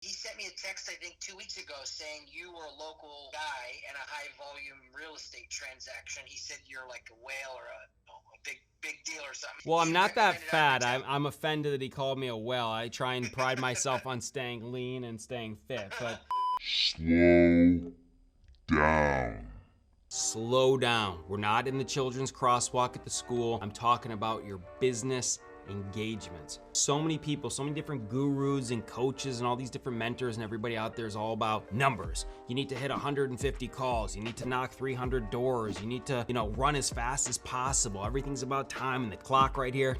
He sent me a text, I think, 2 weeks ago saying you were a local guy in a high volume real estate transaction. He said you're like a whale or a big deal or something. Well, I'm He not that recommended on your fat. I'm offended that he called me a whale. I try and pride myself on staying lean and staying fit, but Slow down. slow down. We're not in the children's crosswalk at the school. I'm talking about your business engagements. So many people, so many different gurus and coaches and all these different mentors, and everybody out there is all about numbers. You need to hit 150 calls. You need to knock 300 doors. You need to, run as fast as possible. Everything's about time, and the clock right here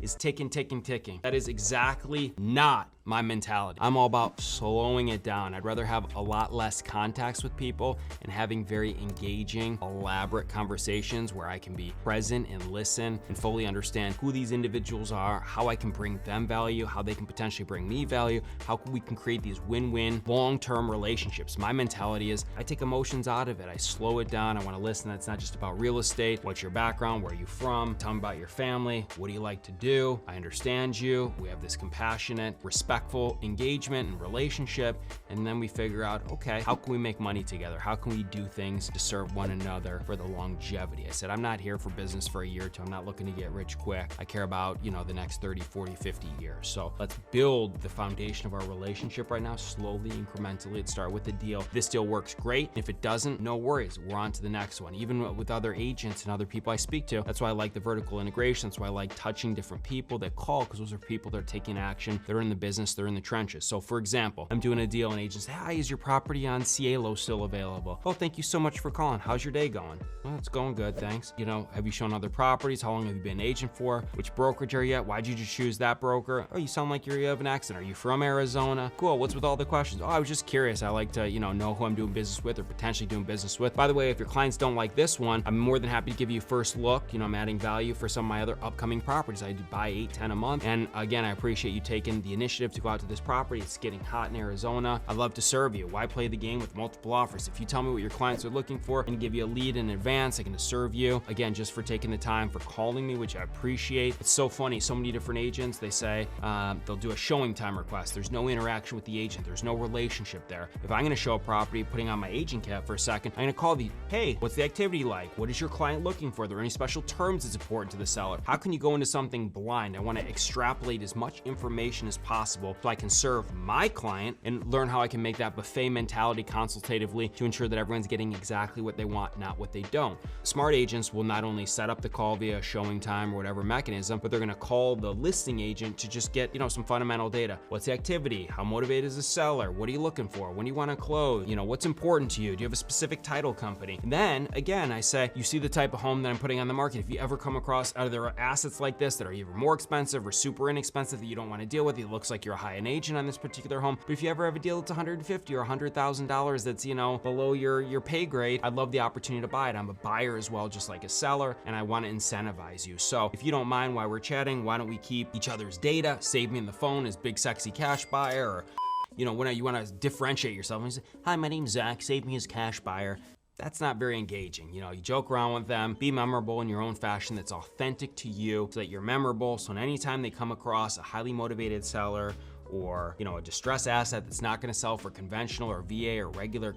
is ticking, ticking, ticking. That is exactly not my mentality. I'm all about slowing it down. I'd rather have a lot less contacts with people and having very engaging, elaborate conversations where I can be present and listen and fully understand who these individuals are, how I can bring them value, how they can potentially bring me value, how we can create these win-win, long-term relationships. My mentality is I take emotions out of it. I slow it down. I want to listen. That's not just about real estate. What's your background? Where are you from? Tell me about your family. What do you like to do? I understand you. We have this compassionate, respectful engagement and relationship, and then we figure out, okay, how can we make money together? How can we do things to serve one another for the longevity? I said, I'm not here for business for a year or two. I'm not looking to get rich quick. I care about, the next 30, 40, 50 years. So let's build the foundation of our relationship right now, slowly, incrementally. Let's start with the deal. This deal works great. If it doesn't, no worries. We're on to the next one. Even with other agents and other people I speak to, that's why I like the vertical integration. That's why I like touching different people that call, because those are people that are taking action. They're in the business. They're in the trenches. So for example, I'm doing a deal and agents say, hi, is your property on Cielo still available? Oh, thank you so much for calling. How's your day going? Well, it's going good, thanks. Have you shown other properties? How long have you been an agent for? Which brokerage are you at? Why'd you just choose that broker? Oh, you sound like you have an accent. Are you from Arizona? Cool, what's with all the questions? Oh, I was just curious. I like to, know who I'm doing business with or potentially doing business with. By the way, if your clients don't like this one, I'm more than happy to give you a first look. I'm adding value for some of my other upcoming properties. I do buy 8, 10 a month. And again, I appreciate you taking the initiative to go out to this property. It's getting hot in Arizona. I'd love to serve you. Why play the game with multiple offers? If you tell me what your clients are looking for and give you a lead in advance, I can serve you. Again, just for taking the time for calling me, which I appreciate. It's so funny. So many different agents, they say they'll do a showing time request. There's no interaction with the agent. There's no relationship there. If I'm going to show a property, putting on my agent cap for a second, I'm going to call hey, what's the activity like? What is your client looking for? Are there any special terms that's important to the seller? How can you go into something blind? I want to extrapolate as much information as possible so I can serve my client and learn how I can make that buffet mentality consultatively to ensure that everyone's getting exactly what they want, not what they don't. Smart agents will not only set up the call via showing time or whatever mechanism, but they're going to call the listing agent to just get, some fundamental data. What's the activity? How motivated is the seller? What are you looking for? When do you want to close? What's important to you? Do you have a specific title company? And then again, I say, you see the type of home that I'm putting on the market. If you ever come across, are there assets like this that are either more expensive or super inexpensive that you don't want to deal with? It looks like you're a high-end agent on this particular home, but if you ever have a deal that's $150,000 or $100,000 that's below your pay grade, I'd love the opportunity to buy it. I'm a buyer as well, just like a seller, and I want to incentivize you. So if you don't mind while we're chatting, why don't we keep each other's data? Save me in the phone as big sexy cash buyer, or when you want to differentiate yourself and you say, hi, my name's Zach, save me as cash buyer. That's not very engaging. You joke around with them, be memorable in your own fashion that's authentic to you so that you're memorable. So anytime they come across a highly motivated seller or a distressed asset that's not going to sell for conventional or VA or regular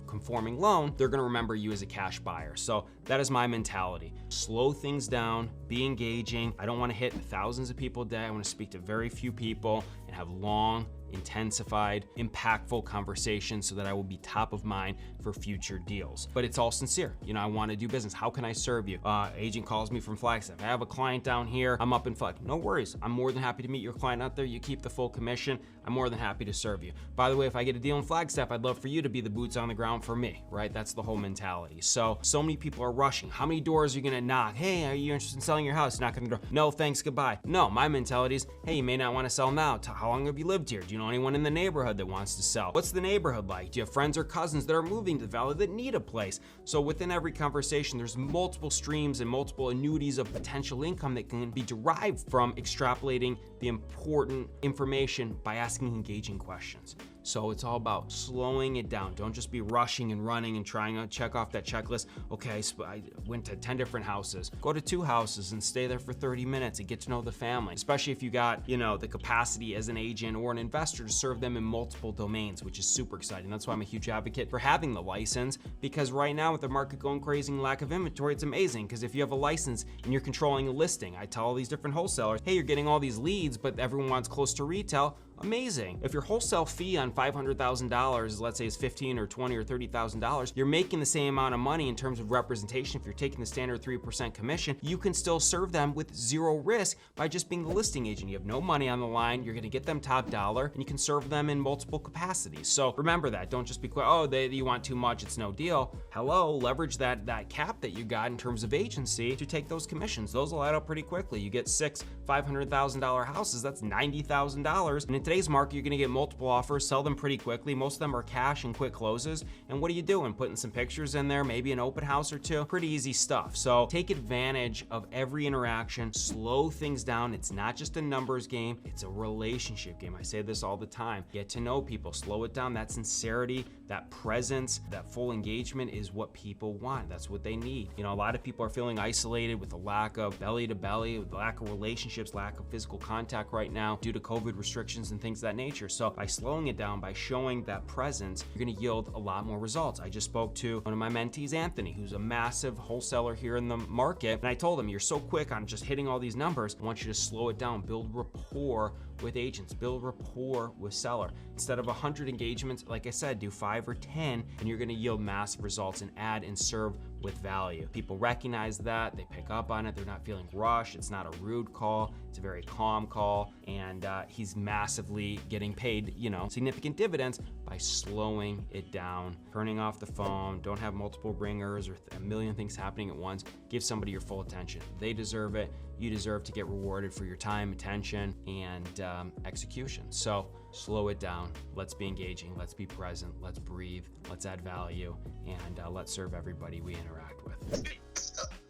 conforming loan, they're going to remember you as a cash buyer. So that is my mentality. Slow things down, be engaging. I don't want to hit thousands of people a day. I want to speak to very few people and have long, intensified, impactful conversations so that I will be top of mind for future deals. But it's all sincere. I want to do business. How can I serve you? Agent calls me from Flagstaff. I have a client down here. I'm up in Flag. No worries. I'm more than happy to meet your client out there. You keep the full commission. I'm more than happy to serve you. By the way, if I get a deal in Flagstaff, I'd love for you to be the boots on the ground for me, right? That's the whole mentality. So many people are rushing. How many doors are you going to knock? Hey, are you interested in selling your house? Knock on the door. No, thanks, goodbye. No, my mentality is, hey, you may not want to sell now. How long have you lived here? Do you know anyone in the neighborhood that wants to sell? What's the neighborhood like? Do you have friends or cousins that are moving to the valley that need a place? So within every conversation, there's multiple streams and multiple annuities of potential income that can be derived from extrapolating the important information by asking engaging questions. So it's all about slowing it down. Don't just be rushing and running and trying to check off that checklist. Okay, so I went to 10 different houses. Go to 2 houses and stay there for 30 minutes and get to know the family, especially if you got, the capacity as an agent or an investor faster to serve them in multiple domains, which is super exciting. That's why I'm a huge advocate for having the license, because right now with the market going crazy and lack of inventory, it's amazing because if you have a license and you're controlling a listing, I tell all these different wholesalers, hey, you're getting all these leads, but everyone wants close to retail. Amazing. If your wholesale fee on $500,000, let's say is $15 or $20 or $30,000, you're making the same amount of money in terms of representation. If you're taking the standard 3% commission, you can still serve them with zero risk by just being the listing agent. You have no money on the line. You're gonna get them top dollar, and you can serve them in multiple capacities. So remember that. Don't just be quick, oh, you want too much, it's no deal. Hello, leverage that cap that you got in terms of agency to take those commissions. Those will add up pretty quickly. You get 6 $500,000 houses, that's $90,000. And in today's market, you're gonna get multiple offers, sell them pretty quickly. Most of them are cash and quick closes. And what are you doing? Putting some pictures in there, maybe an open house or two. Pretty easy stuff. So take advantage of every interaction, slow things down. It's not just a numbers game, it's a relationship game. I say this all the time. Get to know people, slow it down. That sincerity, that presence, that full engagement is what people want. That's what they need. You know, a lot of people are feeling isolated with a lack of belly to belly, with lack of relationships, lack of physical contact right now due to COVID restrictions and things of that nature. So by slowing it down, by showing that presence, you're gonna yield a lot more results. I just spoke to one of my mentees, Anthony, who's a massive wholesaler here in the market. And I told him, you're so quick on just hitting all these numbers. I want you to slow it down, build rapport with agents, build rapport with seller. Instead of 100 engagements, like I said, do 5 or 10, and you're gonna yield massive results and add and serve with value. People recognize that, they pick up on it, they're not feeling rushed, it's not a rude call, it's a very calm call, and he's massively getting paid, you know, significant dividends by slowing it down, turning off the phone, don't have multiple ringers or a million things happening at once. Give somebody your full attention. They deserve it. You deserve to get rewarded for your time, attention, and execution. So slow it down. Let's be engaging. Let's be present. Let's breathe. Let's add value, and let's serve everybody we interact with.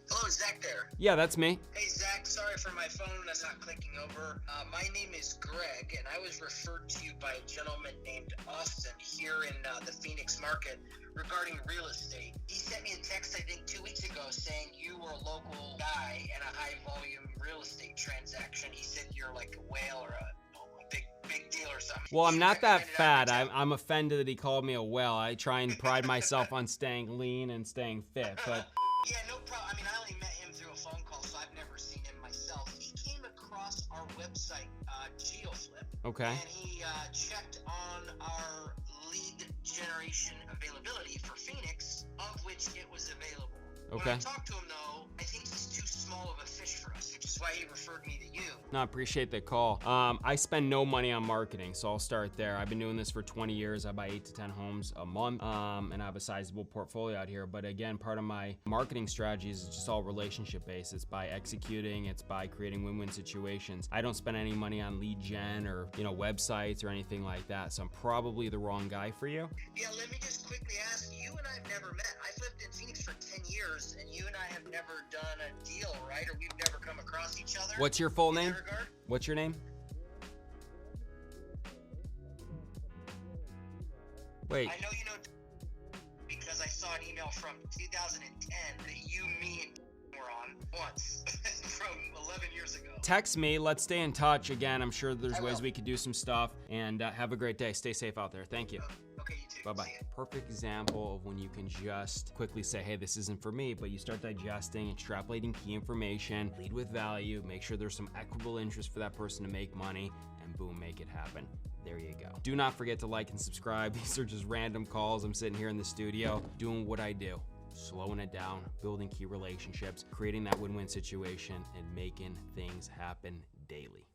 Hello, Zach there. Yeah, that's me. Hey, Zach, sorry for my phone that's not clicking over. My name is Greg, and I was referred to you by a gentleman named Austin here in the Phoenix market regarding real estate. He sent me a text, I think, 2 weeks ago saying you were a local guy in a high-volume real estate transaction. He said you're like a whale or a big deal or something. Well, I'm not that fat. I'm offended that he called me a whale. I try and pride myself on staying lean and staying fit, but... Yeah, no problem. I mean, I only met him through a phone call, so I've never seen him myself. He came across our website, GeoFlip. Okay. And he checked on our lead generation availability for Phoenix, of which it was available. Okay. When I talked to him, though, I think he's too small of a fish for us, which is why he referred me to you. No, I appreciate the call. I spend no money on marketing, so I'll start there. I've been doing this for 20 years. I buy 8 to 10 homes a month, and I have a sizable portfolio out here. But again, part of my marketing strategy is just all relationship based. It's by executing, it's by creating win-win situations. I don't spend any money on lead gen or, you know, websites or anything like that. So I'm probably the wrong guy for you. Yeah, let me just quickly ask, you and I have never met. I've lived in Phoenix for 10 years, and you and I have never done a deal, right? Or we've never come across each other. What's your full name? What's your name? Wait. I know you know because I saw an email from 2010 that you, me, and were on once from 11 years ago. Text me. Let's stay in touch. Again, I'm sure there's ways we could do some stuff. And have a great day. Stay safe out there. Thank you. Okay, you too. Bye-bye. Perfect example of when you can just quickly say, hey, this isn't for me, but you start digesting, extrapolating key information, lead with value, make sure there's some equitable interest for that person to make money, and boom, make it happen. There you go. Do not forget to like and subscribe. These are just random calls. I'm sitting here in the studio doing what I do, slowing it down, building key relationships, creating that win-win situation, and making things happen daily.